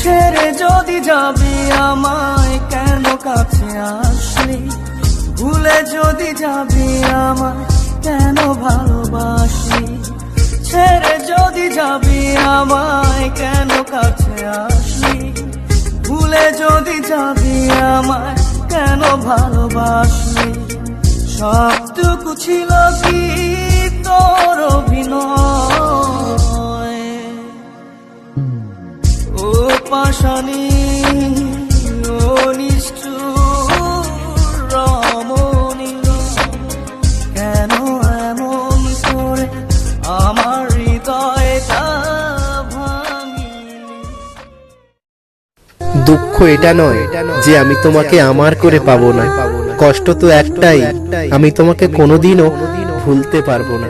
ছেড়ে যদি যাবি আমায় কেন কাছে আসলি, ভুলে যদি যাবি আমায় কেন ভালোবাসলি, ছেড়ে যদি যাবি আমায় কেন কাছে আসলি, ভুলে যদি যাবি আমায় কেন ভালোবাসলি। সবটুকু ছিল কি তোর অভিনয়, ও পাশানি ও নিষ্ঠুর রমণী, কেন এমন করে আমার হৃদয়টা ভাঙিলি। দুঃখ এটা নয় যে আমি তোমাকে আমার করে পাবো না, কষ্ট তো একটাই, আমি তোমাকে কোনোদিনও ভুলতে পারবো না।